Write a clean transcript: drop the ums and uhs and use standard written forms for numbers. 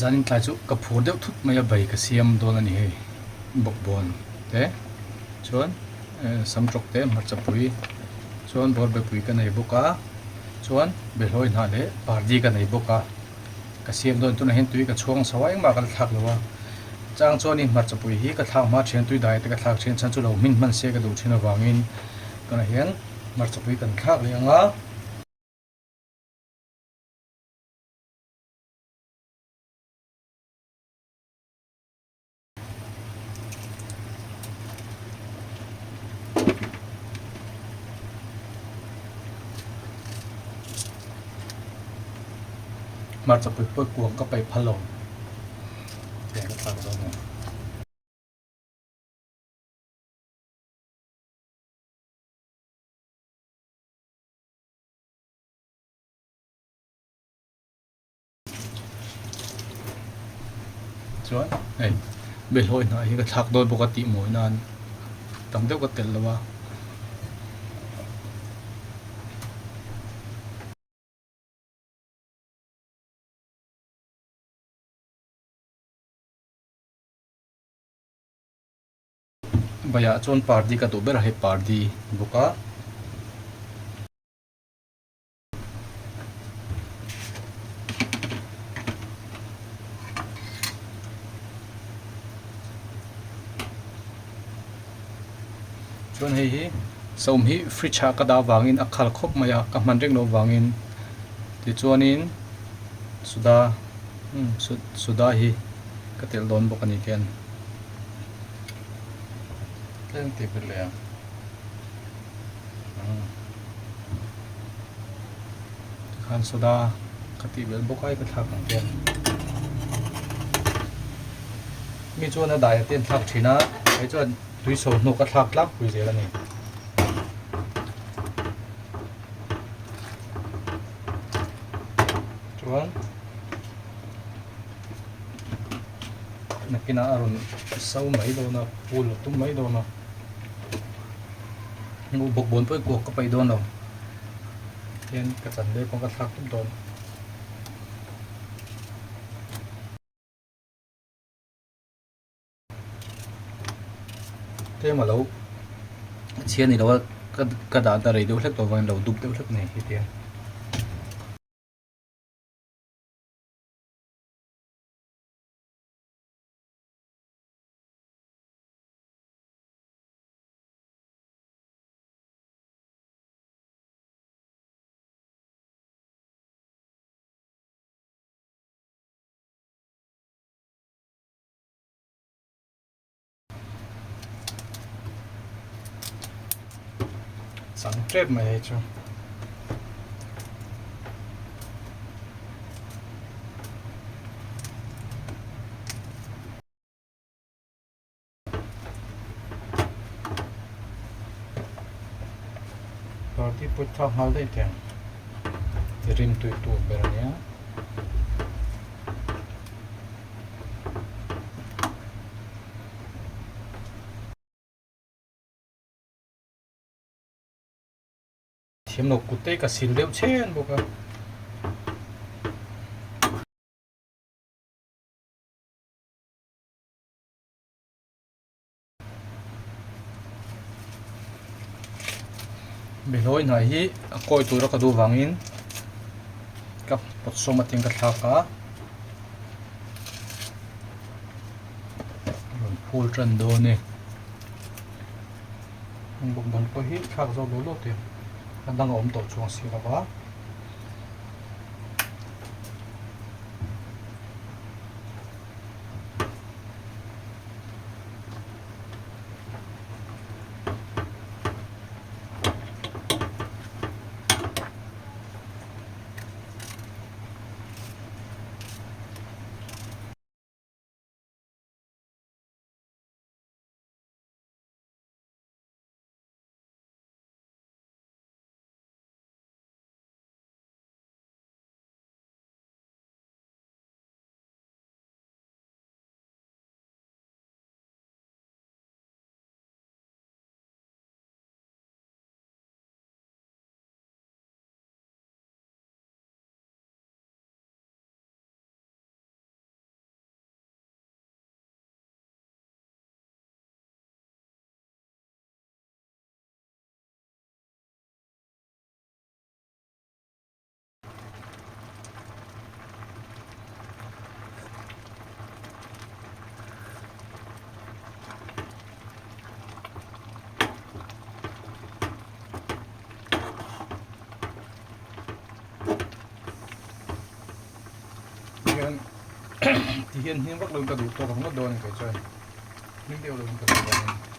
zanin tlai chu ka phur deuh thut mai a bai ka siam dol ani hei bok bon te chuan samtrok te marchapui chuan bor be pui ka nei boka chuan belhoi na le pardi ka nei boka ka siam don tu na hen tui ka chuang sawai ma ka thak lawa chang chuan in marchapui hi ka thak ma thian tui dai te ka thak thian chan chu lo min man se ka du thina wangin kana hian marchapui kan thak le anga marchapui poi kuang ka pai phalo te ka thak do na chuan hei belhoi na hi ka thak doi boka ti moi nan tam deuh ka tel lawa baya chuan pardi ka tu ber hei pardi boka chuan hei hi som hi fridge ha ka da wangin a khal khop maya ka man reng no wangin ti chuanin suda hi ka tel don bok ani ken tleng ti ber le khan suda ka ti bel bokai ka thak ang ken mi chuan a dai ten thak thina ai chuan tui so no ka thak tlak pui zel ani chuan nakina aron sau mai do na pul tum mai do na ngu bok bon poi ko ka pai do no ken ka chan de ko ka thak tum don te ma lo chian ni lo ka da da rei do hlek to wang lo dup de hlek nei hi te sang trep mai chu party put thak hal dei ten rim tui tu ber ania thiam no kutte ka sil deuh chen boka belhoi na hi a koi tu ra ka du wangin ka pot so ma ting ka thaka ron phul tran do ne bok ban ko hi thak zo lo lo te kadang om to chuang si lawa ที่เห็นหิ้งวักลงกระดูกตัวของรถโดนไก่จ้อยนิดเดียวลงกระดูก